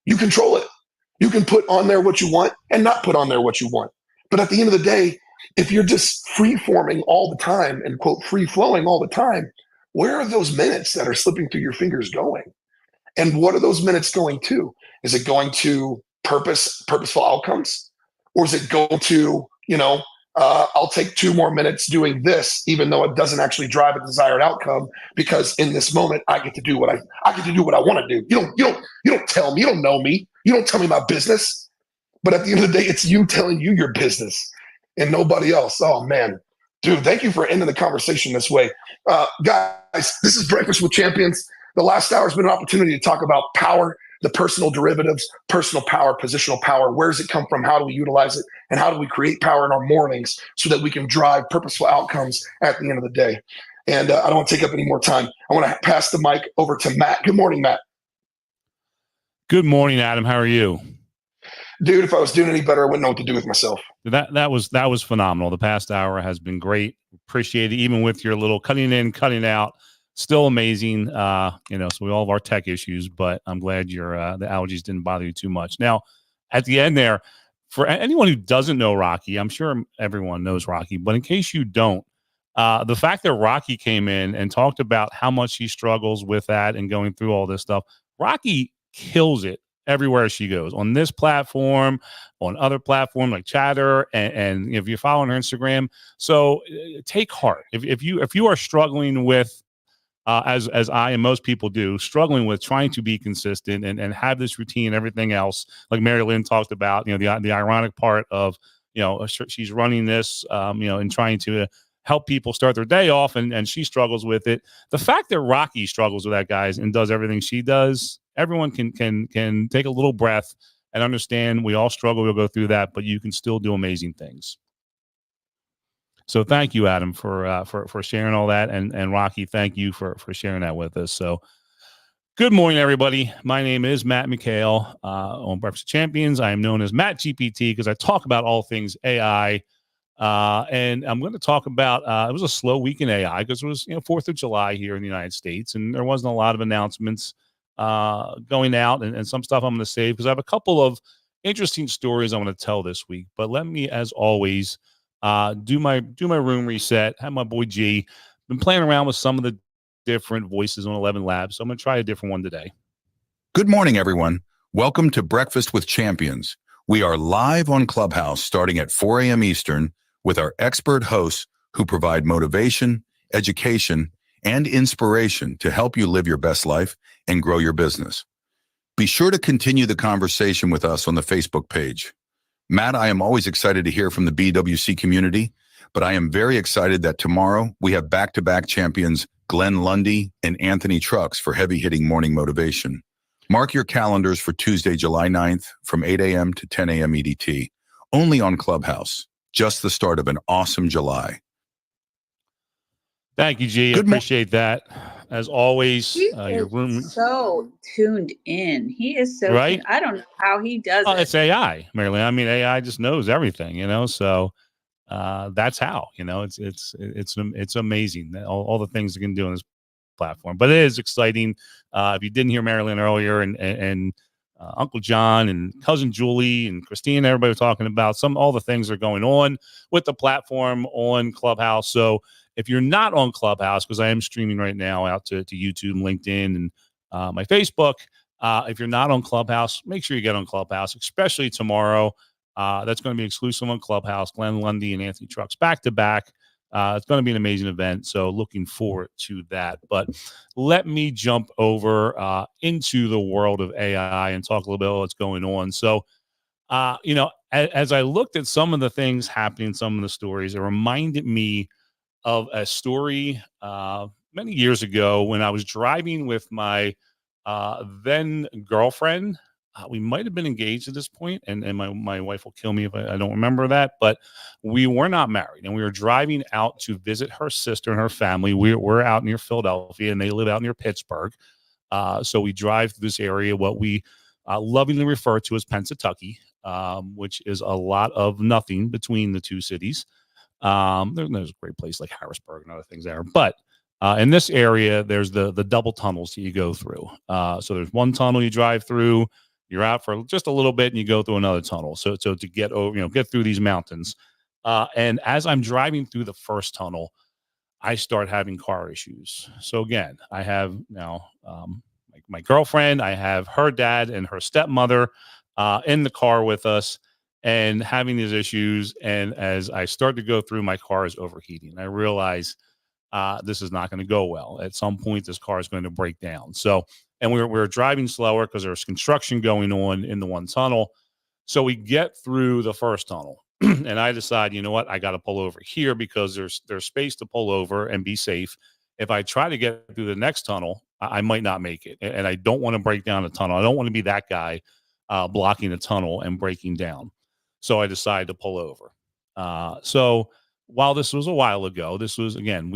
You control it. You can put on there what you want and not put on there what you want. But at the end of the day, if you're just free forming all the time and quote free flowing all the time, where are those minutes that are slipping through your fingers going? And what are those minutes going to? Is it going to purposeful outcomes? Or is it going to, I'll take 2 more minutes doing this, even though it doesn't actually drive a desired outcome, because in this moment I get to do what I get to do what I want to do. You don't tell me, you don't know me, you don't tell me my business. But at the end of the day, it's you telling you your business and nobody else. Oh man, dude, thank you for ending the conversation this way. Guys, this is Breakfast with Champions. The last hour has been an opportunity to talk about power, the personal derivatives, personal power, positional power. Where does it come from? How do we utilize it? And how do we create power in our mornings so that we can drive purposeful outcomes at the end of the day? And I don't want to take up any more time. I want to pass the mic over to Matt. Good morning, Matt. Good morning, Adam. How are you? Dude, if I was doing any better, I wouldn't know what to do with myself. That was phenomenal. The past hour has been great. Appreciate it, even with your little cutting in, cutting out. Still amazing. So we all have our tech issues, but I'm glad the allergies didn't bother you too much. Now, at the end there, for anyone who doesn't know Rocky, I'm sure everyone knows Rocky, but in case you don't, the fact that Rocky came in and talked about how much he struggles with that and going through all this stuff, Rocky kills it everywhere she goes, on this platform, on other platforms like Chatter, and if you're following her Instagram. So take heart. If you are struggling with, as I and most people do, struggling with trying to be consistent and have this routine and everything else, like Mary Lynn talked about, the ironic part of, she's running this, and trying to help people start their day off, and she struggles with it. The fact that Rocky struggles with that, guys, and does everything she does, everyone can take a little breath and understand we all struggle. We'll go through that, but you can still do amazing things. So thank you, Adam, for sharing all that, and Rocky, thank you for sharing that with us. So good morning, everybody. My name is Matt McHale on Breakfast Champions. I am known as Matt GPT because I talk about all things AI. And I'm going to talk about, it was a slow week in AI because it was, 4th of July here in the United States, and there wasn't a lot of announcements going out, and some stuff I'm going to save because I have a couple of interesting stories I want to tell this week. But let me, as always, do my room reset. Have my boy G been playing around with some of the different voices on 11 Labs, so I'm going to try a different one today. Good morning, everyone. Welcome to Breakfast with Champions. We are live on Clubhouse starting at 4 a.m. Eastern with our expert hosts who provide motivation, education, and inspiration to help you live your best life and grow your business. Be sure to continue the conversation with us on the Facebook page. Matt, I am always excited to hear from the BWC community, but I am very excited that tomorrow we have back-to-back champions Glenn Lundy and Anthony Trucks for heavy-hitting morning motivation. Mark your calendars for Tuesday, July 9th from 8 a.m. to 10 a.m. EDT, only on Clubhouse. Just the start of an awesome July. Thank you, G. Appreciate that. As always, your room so tuned in. He is so right. I don't know how he does it. It's AI, Marilyn. I mean, AI just knows everything, So that's how. It's amazing all the things it can do on this platform. But it is exciting. If you didn't hear Marilyn earlier, and Uncle John and cousin Julie and Christine, everybody was talking about all the things that are going on with the platform on Clubhouse. So if you're not on Clubhouse, because I am streaming right now out to YouTube, LinkedIn, and my Facebook, if you're not on Clubhouse, make sure you get on Clubhouse, especially tomorrow. That's going to be exclusive on Clubhouse. Glenn Lundy and Anthony Trucks back to back. It's going to be an amazing event, so looking forward to that. But let me jump over into the world of AI and talk a little bit about what's going on. So, as I looked at some of the things happening, some of the stories, it reminded me of a story many years ago when I was driving with my then girlfriend. We might have been engaged at this point, and my wife will kill me if I don't remember that, but we were not married, and we were driving out to visit her sister and her family. We're out near Philadelphia, and they live out near Pittsburgh. So we drive through this area, what we lovingly refer to as Pennsatucky, which is a lot of nothing between the two cities. There's a great place like Harrisburg and other things there, but in this area, there's the double tunnels that you go through. So there's one tunnel you drive through, You're out for just a little bit and you go through another tunnel. So to get over, get through these mountains. And as I'm driving through the first tunnel, I start having car issues. So again, I have now my girlfriend, I have her dad and her stepmother in the car with us and having these issues. And as I start to go through, my car is overheating. I realize this is not going to go well. At some point, this car is going to break down. So, and we're driving slower because there's construction going on in the one tunnel. So we get through the first tunnel. And I decide, you know what, I got to pull over here because there's space to pull over and be safe. If I try to get through the next tunnel, I might not make it. And I don't want to break down a tunnel. I don't want to be that guy blocking a tunnel and breaking down. So I decided to pull over. So while this was a while ago, this was, again,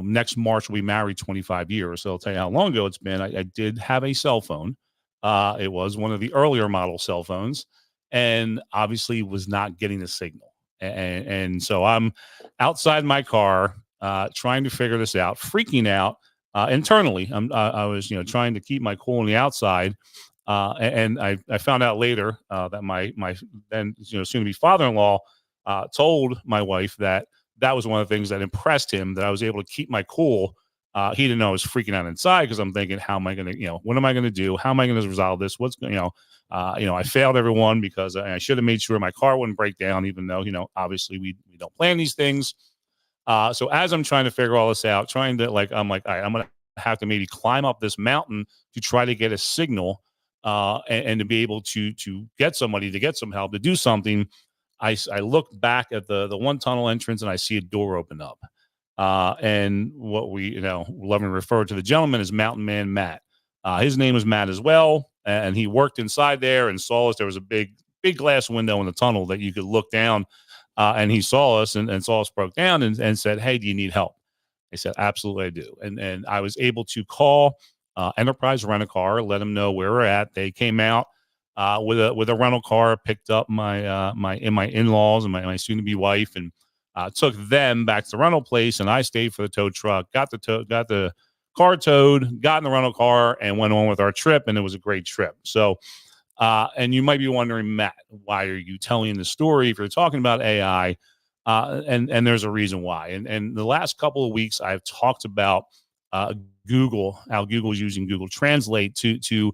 next March we married 25 years. So I'll tell you how long ago it's been. I did have a cell phone. It was one of the earlier model cell phones. And obviously was not getting a signal. And so I'm outside my car trying to figure this out, freaking out internally. I was, trying to keep my cool on the outside. And I found out later that my then, soon to be father-in-law told my wife that was one of the things that impressed him, that I was able to keep my cool. He didn't know I was freaking out inside because I'm thinking, how am I going to, what am I going to do? How am I going to resolve this? What's going, I failed everyone because I should have made sure my car wouldn't break down, even though, obviously we don't plan these things. So as I'm trying to figure all this out, I'm like, all right, I'm going to have to maybe climb up this mountain to try to get a signal and to be able to get somebody to get some help to do something. I look back at the one tunnel entrance and I see a door open up. And what we, lovingly refer to the gentleman as Mountain Man Matt. His name was Matt as well. And he worked inside there and saw us. There was a big glass window in the tunnel that you could look down. And he saw us and saw us broke down and said, "Hey, do you need help?" I said, "Absolutely, I do." And I was able to call Enterprise Rent-A-Car, let them know where we're at. They came out with a rental car, picked up my in-laws and my soon-to-be wife, and took them back to the rental place. And I stayed for the tow truck, got the car towed, got in the rental car, and went on with our trip. And it was a great trip. So, and you might be wondering, Matt, why are you telling the story if you're talking about AI? And there's a reason why. And the last couple of weeks, I've talked about Google, how Google's using Google Translate to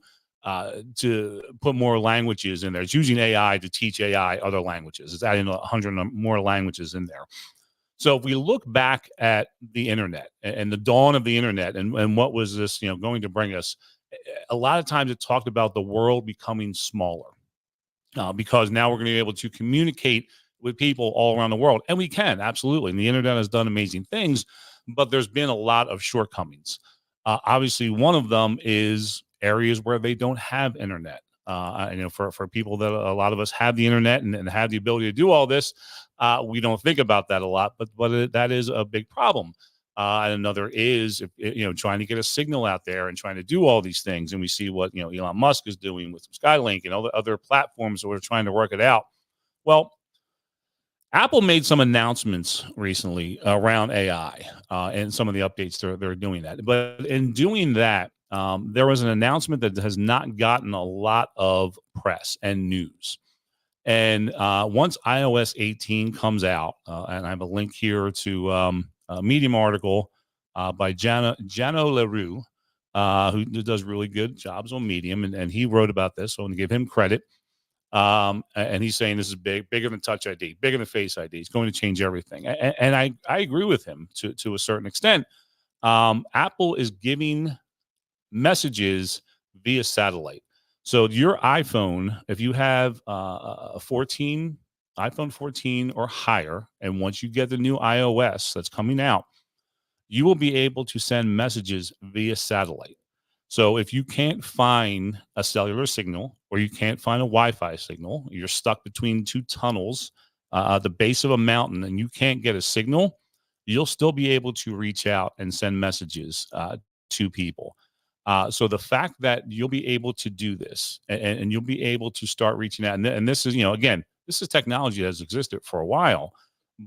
put more languages in there. It's using AI to teach AI other languages. It's adding 100 more languages in there. So if we look back at the internet and the dawn of the internet and what was this, going to bring us, a lot of times it talked about the world becoming smaller because now we're going to be able to communicate with people all around the world. And we can, absolutely. And the internet has done amazing things, but there's been a lot of shortcomings. Obviously, one of them is areas where they don't have internet. For people that a lot of us have the internet and have the ability to do all this, we don't think about that a lot, but that is a big problem. And another is, trying to get a signal out there and trying to do all these things. And we see what, Elon Musk is doing with Skylink and all the other platforms that we're trying to work it out. Well, Apple made some announcements recently around AI and some of the updates they're doing that. But in doing that, there was an announcement that has not gotten a lot of press and news. And once iOS 18 comes out, and I have a link here to a Medium article by Jano Leroux, who does really good jobs on Medium, and he wrote about this, so I'm going to give him credit. And he's saying this is bigger than Touch ID, bigger than Face ID. It's going to change everything. And I agree with him to a certain extent. Apple is giving messages via satellite. So your iPhone, if you have a iPhone 14 or higher, and once you get the new iOS that's coming out, you will be able to send messages via satellite. So if you can't find a cellular signal or you can't find a Wi-Fi signal, you're stuck between two tunnels at the base of a mountain and you can't get a signal, you'll still be able to reach out and send messages to people. So the fact that you'll be able to do this and you'll be able to start reaching out, and this is, again, this is technology that has existed for a while,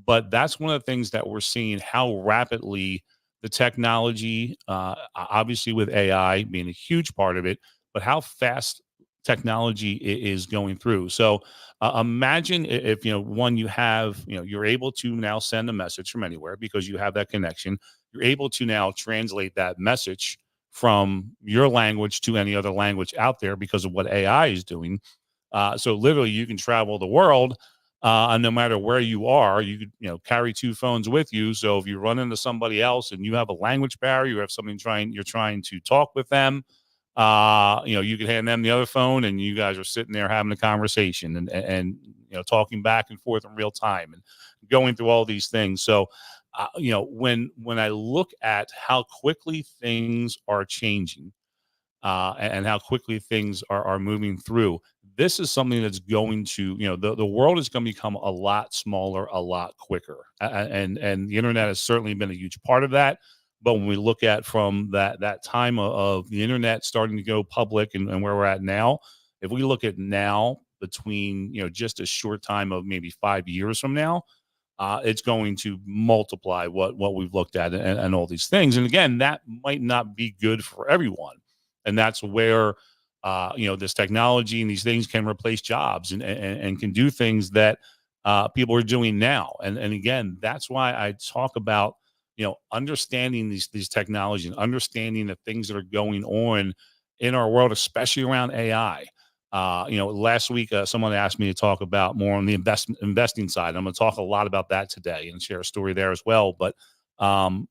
but that's one of the things that we're seeing, how rapidly the technology, obviously with AI being a huge part of it, but how fast technology is going through. So imagine if, one, you have, you're able to now send a message from anywhere because you have that connection. You're able to now translate that message from your language to any other language out there because of what AI is doing. So literally, you can travel the world, and no matter where you are, you could carry two phones with you. So if you run into somebody else and you have a language barrier, you have something you're trying to talk with them, you can hand them the other phone, and you guys are sitting there having a conversation and talking back and forth in real time and going through all these things. So when I look at how quickly things are changing, and how quickly things are moving through, this is something that's going to, the world is going to become a lot smaller, a lot quicker. And the internet has certainly been a huge part of that. But when we look at from that time of the internet starting to go public and where we're at now, if we look at now between, just a short time of maybe 5 years from now, it's going to multiply what we've looked at and all these things. And again, that might not be good for everyone. And that's where, this technology and these things can replace jobs and can do things that people are doing now. And again, that's why I talk about, understanding these technologies and understanding the things that are going on in our world, especially around AI. Last week, someone asked me to talk about more on the investing side. I'm going to talk a lot about that today and share a story there as well. But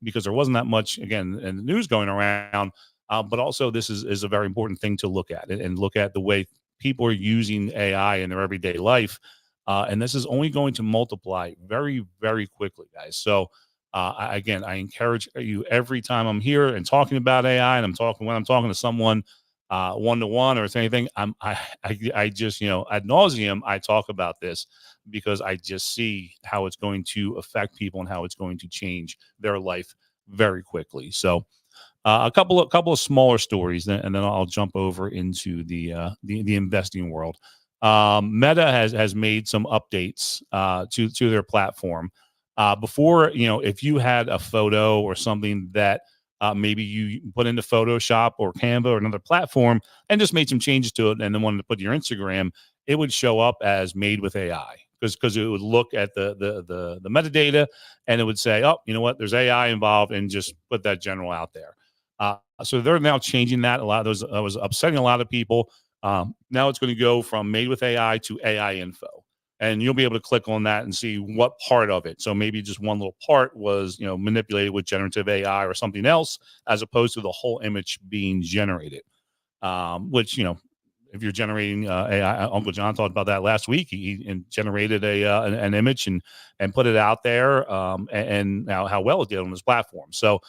because there wasn't that much, again, in the news going around, but also this is a very important thing to look at and look at the way people are using AI in their everyday life. And this is only going to multiply very, very quickly, guys. So I encourage you every time I'm here and talking about AI, and when I'm talking to someone one-to-one or anything, I just, ad nauseum, I talk about this because I just see how it's going to affect people and how it's going to change their life very quickly. So a couple of smaller stories, and then I'll jump over into the investing world. Meta has made some updates to their platform. Before, if you had a photo or something that maybe you put into Photoshop or Canva or another platform and just made some changes to it and then wanted to put your Instagram, it would show up as made with AI because it would look at the metadata and it would say, oh, you know what, there's AI involved, and just put that general out there. So they're now changing that. A lot of those was upsetting a lot of people. Now it's going to go from made with AI to AI info. And you'll be able to click on that and see what part of it. So maybe just one little part was, manipulated with generative AI or something else, as opposed to the whole image being generated. Which, if you're generating AI, Uncle John talked about that last week. He generated an image and put it out there, and now how well it did on his platform. So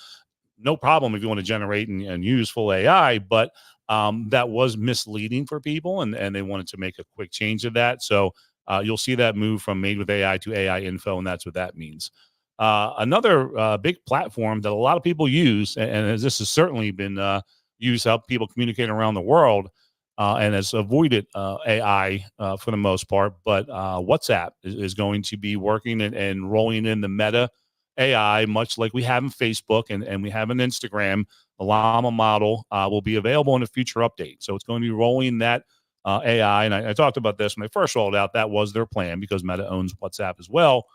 no problem if you want to generate and use full AI, but that was misleading for people, and they wanted to make a quick change to that. So you'll see that move from made with AI to AI info, and that's what that means. Another big platform that a lot of people use, and this has certainly been used to help people communicate around the world, and has avoided AI for the most part, but WhatsApp is going to be working and rolling in the Meta AI, much like we have in Facebook and we have in Instagram. The Llama model will be available in a future update. So it's going to be rolling that AI. And I talked about this when they first rolled out. That was their plan because Meta owns WhatsApp as well,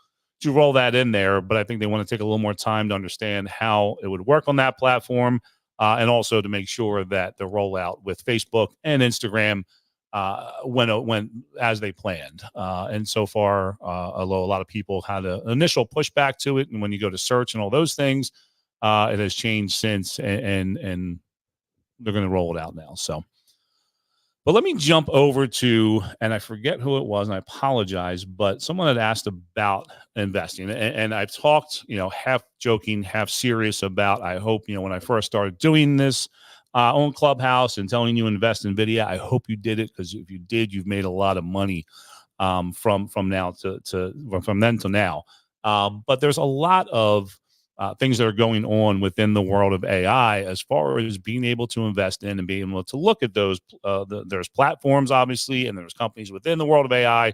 to roll that in there. But I think they want to take a little more time to understand how it would work on that platform, and also to make sure that the rollout with Facebook and Instagram went as they planned. And so far, although a lot of people had an initial pushback to it, and when you go to search and all those things, it has changed since, and they're going to roll it out now. So, but let me jump over to, and I forget who it was, and I apologize, but someone had asked about investing, and I've talked, half joking, half serious about, I hope, when I first started doing this on Clubhouse and telling you invest in NVIDIA, I hope you did it, because if you did, you've made a lot of money from now from then to now. But there's a lot of things that are going on within the world of AI as far as being able to invest in and being able to look at those. There's platforms, obviously, and there's companies within the world of AI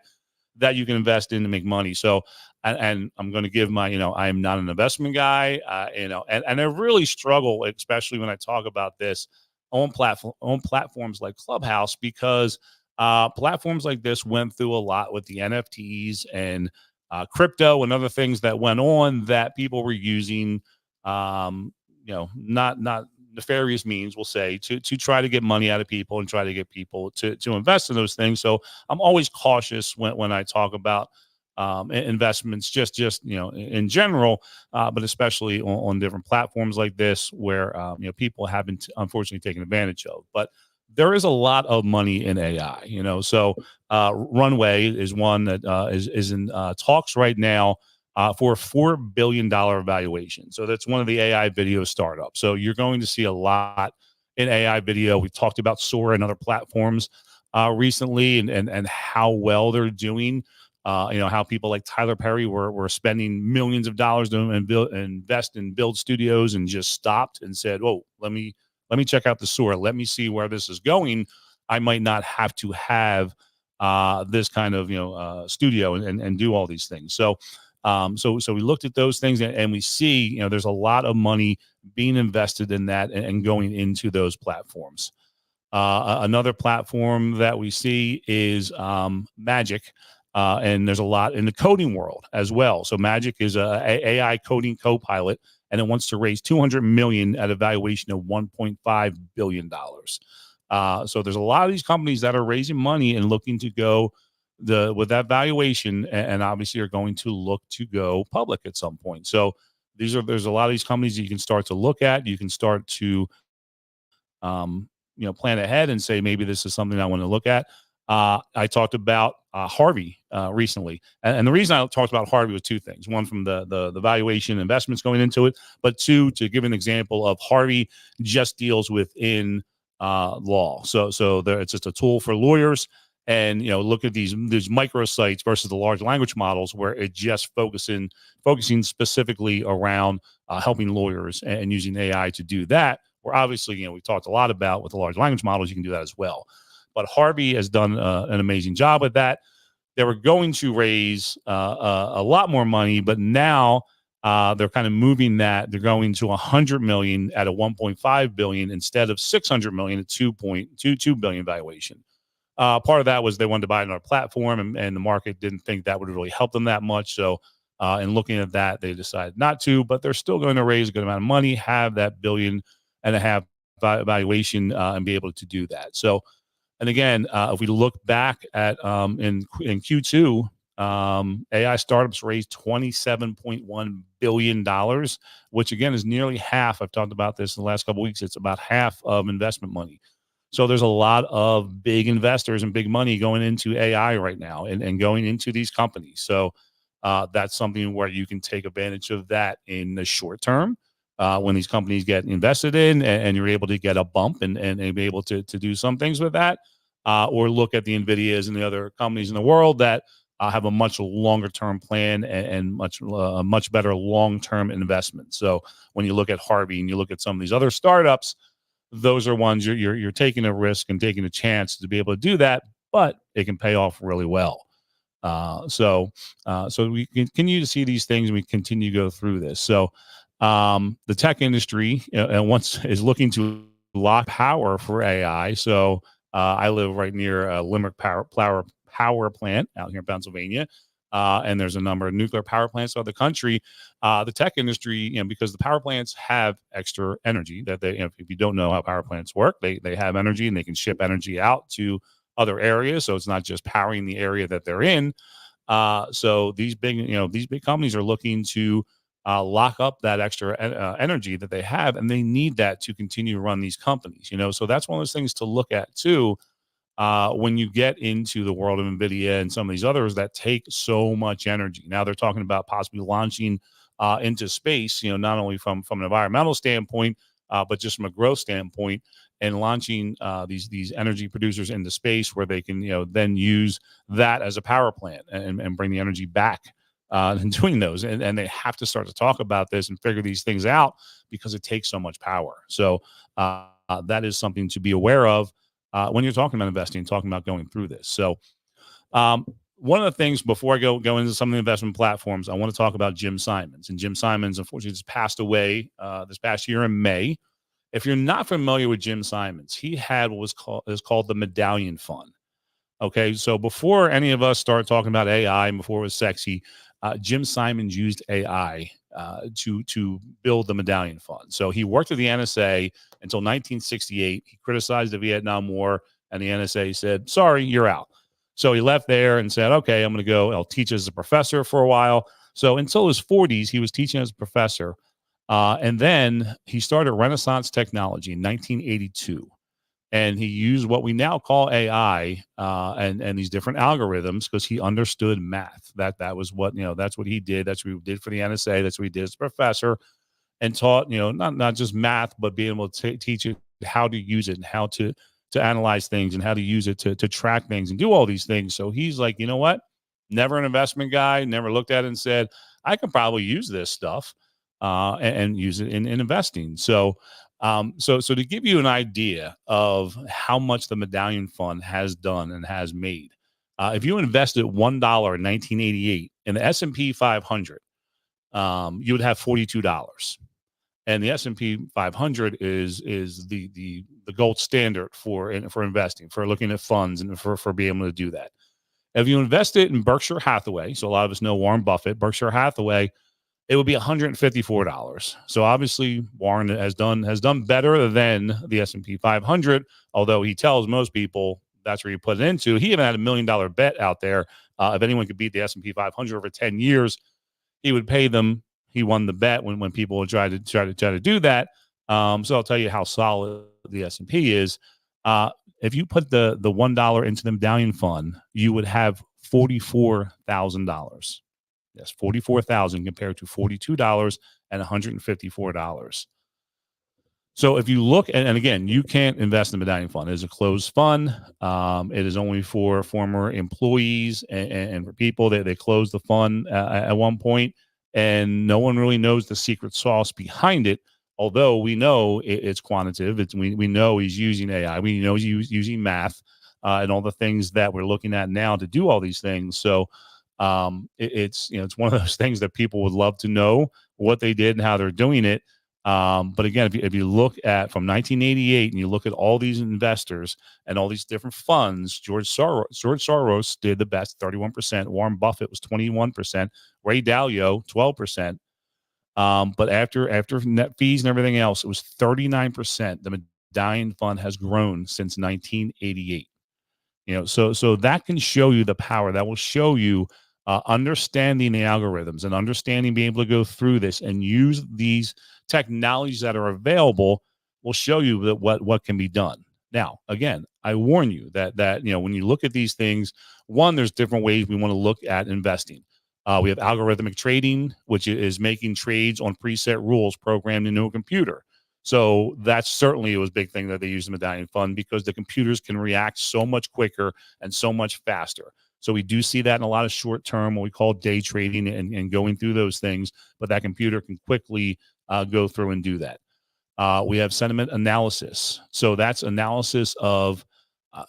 that you can invest in to make money. So, and I'm going to give my, I am not an investment guy, and I really struggle, especially when I talk about this, on platforms like Clubhouse, because platforms like this went through a lot with the NFTs and crypto and other things that went on that people were using, not nefarious means, we'll say, to try to get money out of people and try to get people to invest in those things. So I'm always cautious when I talk about investments, just in general, but especially on different platforms like this, where people have been unfortunately taken advantage of. But there is a lot of money in AI. So Runway is one that is in talks right now for a $4 billion valuation. So that's one of the AI video startups. So you're going to see a lot in AI video. We talked about Sora and other platforms recently, and how well they're doing. How people like Tyler Perry were spending millions of dollars to invest in build studios, and just stopped and said, "Whoa, let me check out the Sora. Let me see where this is going. I might not have to have this kind of studio and do all these things." So we looked at those things, and we see there's a lot of money being invested in that and going into those platforms. Another platform that we see is Magic. And there's a lot in the coding world as well. So Magic is a AI coding co-pilot, and it wants to raise $200 million at a valuation of $1.5 billion. So there's a lot of these companies that are raising money and looking to go with that valuation, and obviously are going to look to go public at some point. So there's a lot of these companies that you can start to look at. You can start to plan ahead and say, maybe this is something I want to look at. I talked about Harvey recently, and the reason I talked about Harvey was two things: one, from the valuation investments going into it, but two, to give an example of Harvey just deals within law. So there, it's just a tool for lawyers, and look at these microsites versus the large language models, where it just focusing specifically around helping lawyers and using AI to do that. Where obviously we talked a lot about with the large language models, you can do that as well. But Harvey has done an amazing job with that. They were going to raise a lot more money, but now they're kind of moving that. They're going to $100 million at a $1.5 billion instead of $600 million at $2.22 billion valuation. Part of that was they wanted to buy another platform, and the market didn't think that would really help them that much. So in looking at that, they decided not to. But they're still going to raise a good amount of money, have that $1.5 billion valuation, and be able to do that. So. And again, if we look back at in Q2, AI startups raised $27.1 billion, which again is nearly half. I've talked about this in the last couple of weeks. It's about half of investment money. So there's a lot of big investors and big money going into AI right now, and going into these companies. So that's something where you can take advantage of that in the short term. When these companies get invested in, and you're able to get a bump and be able to do some things with that, or look at the NVIDIAs and the other companies in the world that have a much longer term plan and much better long term investment. So when you look at Harvey and you look at some of these other startups, those are ones you're taking a risk and taking a chance to be able to do that, but it can pay off really well. So we continue to see these things, and we continue to go through this. So the tech industry is looking to lock power for AI. So I live right near Limerick power plant out here in Pennsylvania, and there's a number of nuclear power plants throughout the country. The tech industry, because the power plants have extra energy that they, if you don't know how power plants work, they have energy, and they can ship energy out to other areas. So it's not just powering the area that they're in. So these big companies are looking to lock up that extra energy that they have, and they need that to continue to run these companies. So that's one of those things to look at too. When you get into the world of NVIDIA and some of these others that take so much energy. Now they're talking about possibly launching into space, not only from an environmental standpoint, but just from a growth standpoint, and launching these energy producers into space, where they can then use that as a power plant and bring the energy back. And doing those, and they have to start to talk about this and figure these things out, because it takes so much power. So that is something to be aware of when you're talking about investing, talking about going through this. So one of the things, before I go into some of the investment platforms, I want to talk about Jim Simons. And Jim Simons, unfortunately, just passed away this past year in May. If you're not familiar with Jim Simons, he had what is called the Medallion Fund. Okay, so before any of us started talking about AI and before it was sexy, Jim Simons used AI to build the Medallion Fund. So he worked at the NSA until 1968. He criticized the Vietnam War, and the NSA said, "Sorry, you're out." So he left there and said, "Okay, I'm going to go. I'll teach as a professor for a while." So until his 40s, he was teaching as a professor, and then he started Renaissance Technology in 1982. And he used what we now call AI and these different algorithms because he understood math. That was what that's what he did. That's what he did for the NSA. That's what he did as a professor, and taught not just math, but being able to teach it how to use it and how to analyze things and how to use it to track things and do all these things. So he's like, you know what? Never an investment guy. Never looked at it and said, I could probably use this stuff and use it in investing. So to give you an idea of how much the Medallion Fund has done and has made, if you invested $1 in 1988 in the S&P 500, you would have $42. And the S&P 500 is the gold standard for investing, for looking at funds and for being able to do that. If you invest it in Berkshire Hathaway, so a lot of us know Warren Buffett, Berkshire Hathaway, it would be $154. So obviously Warren has done better than the S&P 500, although he tells most people that's where you put it into. He even had $1 million bet out there. If anyone could beat the S&P 500 over 10 years, he would pay them. He won the bet when people would try to do that. So I'll tell you how solid the S&P is. If you put the $1 into the Medallion Fund, you would have $44,000. Yes, $44,000 compared to $42 and $154. So if you look, and again, you can't invest in the Medallion Fund. It is a closed fund. It is only for former employees and for people that they closed the fund at one point, and no one really knows the secret sauce behind it. Although we know it's quantitative, we know he's using AI, we know he's using math and all the things that we're looking at now to do all these things. So it's one of those things that people would love to know what they did and how they're doing it. But again, if you look at from 1988 and you look at all these investors and all these different funds, George Soros did the best, 31%. Warren Buffett was 21%. Ray Dalio, 12%. But after net fees and everything else, it was 39%. The Medallion Fund has grown since 1988. So that can show you the power. That will show you understanding the algorithms and understanding being able to go through this and use these technologies that are available will show you that what can be done. Now, again, I warn you that when you look at these things, one, there's different ways we want to look at investing. We have algorithmic trading, which is making trades on preset rules programmed into a computer. So that's certainly was a big thing that they use the Medallion Fund because the computers can react so much quicker and so much faster. So we do see that in a lot of short term, what we call day trading and going through those things, but that computer can quickly go through and do that. We have sentiment analysis. So that's analysis of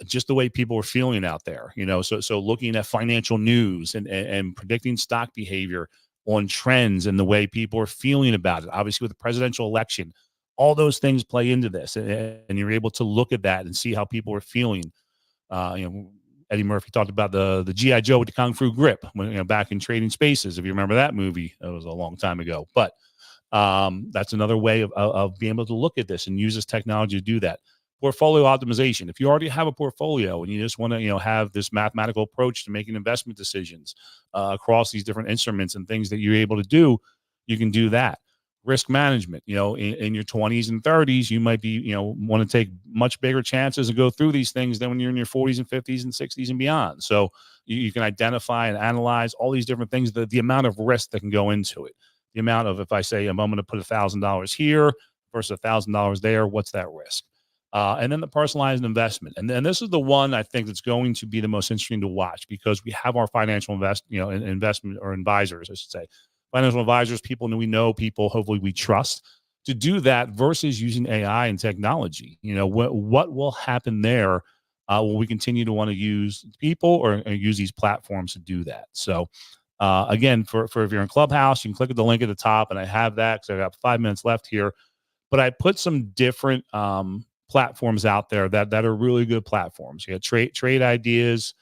just the way people are feeling out there, so looking at financial news and predicting stock behavior on trends and the way people are feeling about it. Obviously with the presidential election, all those things play into this and you're able to look at that and see how people are feeling. Eddie Murphy talked about the G.I. Joe with the Kung Fu grip when, back in Trading Spaces. If you remember that movie, that was a long time ago, but that's another way of being able to look at this and use this technology to do that. Portfolio optimization. If you already have a portfolio and you just want to, have this mathematical approach to making investment decisions across these different instruments and things that you're able to do, you can do that. Risk management. In your 20s and 30s, you might be, want to take much bigger chances and go through these things than when you're in your 40s and 50s and 60s and beyond. So you can identify and analyze all these different things, the amount of risk that can go into it. The amount of, if I say I'm going to put $1,000 here versus $1,000 there, what's that risk? And then the personalized investment. And then this is the one I think that's going to be the most interesting to watch because we have our financial investment or advisors, I should say. Financial advisors, people we know, people hopefully we trust to do that versus using AI and technology. What will happen there? Will we continue to want to use people or use these platforms to do that? So again, for if you're in Clubhouse, you can click at the link at the top, and I have that because I got 5 minutes left here. but I put some different platforms out there that are really good platforms. You got trade ideas.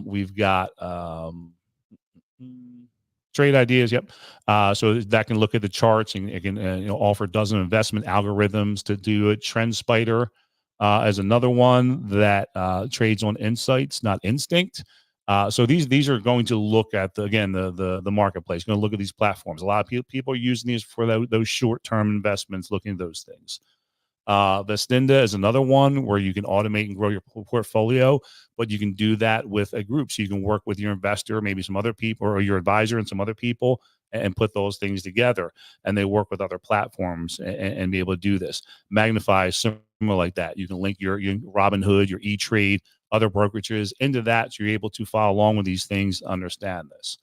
We've got trade ideas. Yep. So that can look at the charts and it can offer a dozen investment algorithms to do it. TrendSpider is another one that trades on insights, not instinct. So these are going to look at the marketplace. Going to look at these platforms. A lot of people are using these for those short term investments, looking at those things. Vestinda is another one where you can automate and grow your portfolio, but you can do that with a group. So you can work with your investor, maybe some other people, or your advisor and some other people, and put those things together. And they work with other platforms and be able to do this. Magnify is similar like that. You can link your Robinhood, your E-Trade, other brokerages into that, so you're able to follow along with these things, understand this.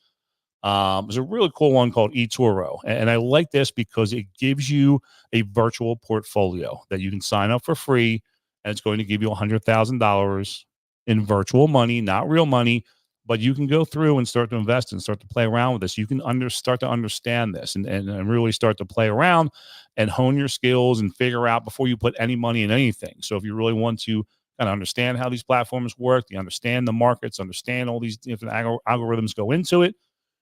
There's a really cool one called eToro, and I like this because it gives you a virtual portfolio that you can sign up for free, and it's going to give you $100,000 in virtual money, not real money, but you can go through and start to invest and start to play around with this. You can start to understand this and really start to play around and hone your skills and figure out before you put any money in anything. So if you really want to kind of understand how these platforms work, you understand the markets, understand all these different algorithms go into it,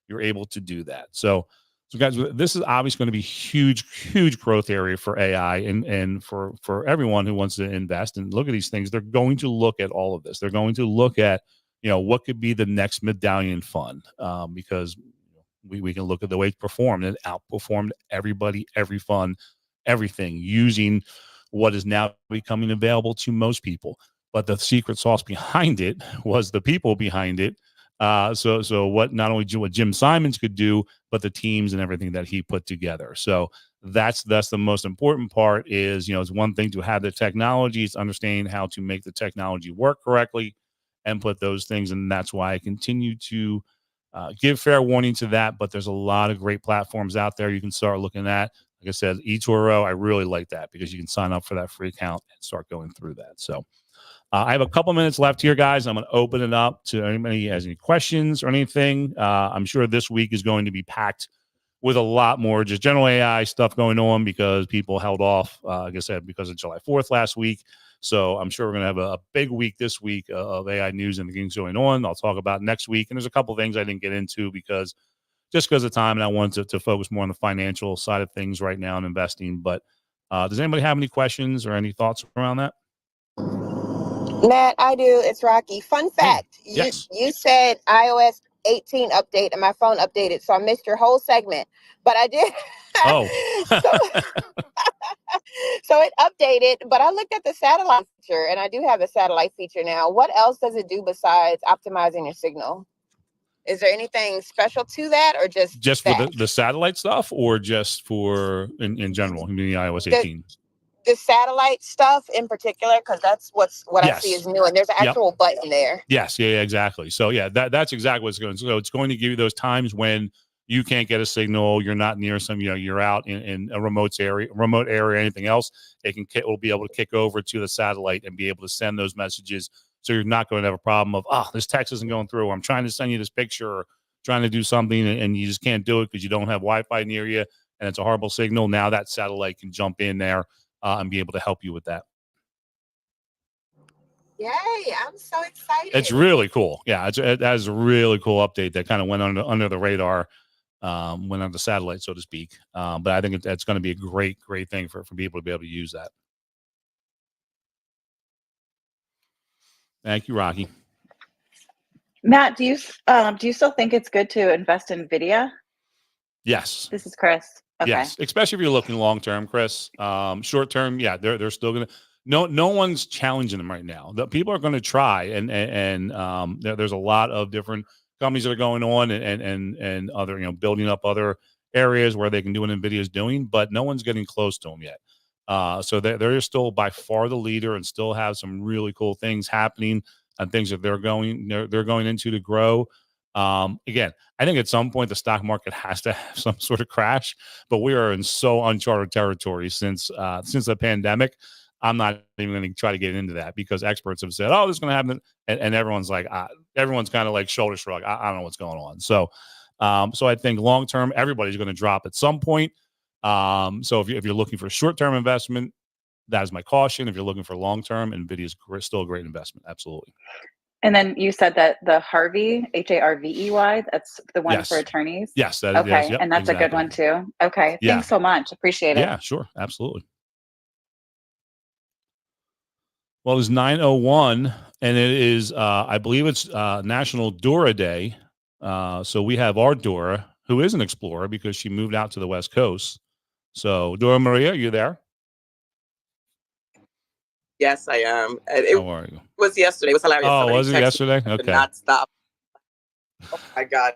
you're able to do that. So guys, this is obviously going to be huge growth area for AI and for everyone who wants to invest and look at these things. They're going to look at all of this. They're going to look at, what could be the next medallion fund, because we can look at the way it performed. It outperformed everybody, every fund, everything, using what is now becoming available to most people. But the secret sauce behind it was the people behind it. So what not only what Jim Simons could do, but the teams and everything that he put together. So that's the most important part is, it's one thing to have the technology, it's understanding how to make the technology work correctly and put those things. And that's why I continue to give fair warning to that. But there's a lot of great platforms out there you can start looking at. Like I said, eToro, I really like that because you can sign up for that free account and start going through that. So I have a couple minutes left here, guys. I'm going to open it up to anybody who has any questions or anything. I'm sure this week is going to be packed with a lot more just general AI stuff going on because people held off, like I said, because of July 4th last week. So I'm sure we're going to have a big week this week of AI news and things going on. I'll talk about next week. And there's a couple things I didn't get into because of time, and I wanted to focus more on the financial side of things right now and investing. But does anybody have any questions or any thoughts around that? Matt, I do. It's Rocky. Fun fact. Yes. You said iOS 18 update and my phone updated, so I missed your whole segment. But I did. Oh. So it updated, but I looked at the satellite feature, and I do have a satellite feature now. What else does it do besides optimizing your signal? Is there anything special to that, or just for the satellite stuff, or just for in general? I mean, the iOS 18. The satellite stuff in particular, because that's what I see is new, and there's an actual button there. Yes, yeah, exactly. So yeah, that's exactly what's going. So it's going to give you those times when you can't get a signal, you're not near some, you're out in a remote area, anything else. It will be able to kick over to the satellite and be able to send those messages. So you're not going to have a problem of, this text isn't going through. Or I'm trying to send you this picture, or trying to do something, and you just can't do it because you don't have Wi-Fi near you, and it's a horrible signal. Now that satellite can jump in there and be able to help you with that. Yay, I'm so excited. It's really cool. Yeah, it has a really cool update that kind of went under the radar, went on the satellite, so to speak. But I think it's going to be a great thing for people to be able to use that. Thank you, Rocky. Matt, do you still think it's good to invest in NVIDIA? Yes. This is Chris. Okay. Yes, especially if you're looking long term, Chris. Short term, yeah, they're still gonna. No one's challenging them right now. The people are going to try, and there's a lot of different companies that are going on and other building up other areas where they can do what NVIDIA is doing, but no one's getting close to them yet. So they're still by far the leader and still have some really cool things happening and things that they're going into to grow. Again, I think at some point the stock market has to have some sort of crash, but we are in so uncharted territory since the pandemic. I'm not even going to try to get into that because experts have said, this is going to happen. And everyone's like, everyone's kind of like shoulder shrug. I don't know what's going on. So I think long term, everybody's going to drop at some point. So if you're looking for a short-term investment, that is my caution. If you're looking for long-term, NVIDIA is still a great investment. Absolutely. And then you said that the Harvey, Harvey, that's the one for Yes. attorneys. Yes. That Okay, is, yep, and that's a good exactly. one too. Okay, Yeah. thanks so much. Appreciate it. Yeah, sure. Absolutely. Well, it's 9:01, and it is, I believe it's National Dora Day. So we have our Dora, who is an explorer because she moved out to the West Coast. So, Dora Maria, you there? Yes, I am. And it How are you? was yesterday. It was hilarious. Oh, Somebody was it texted me yesterday? to Okay. not stop. Oh my God.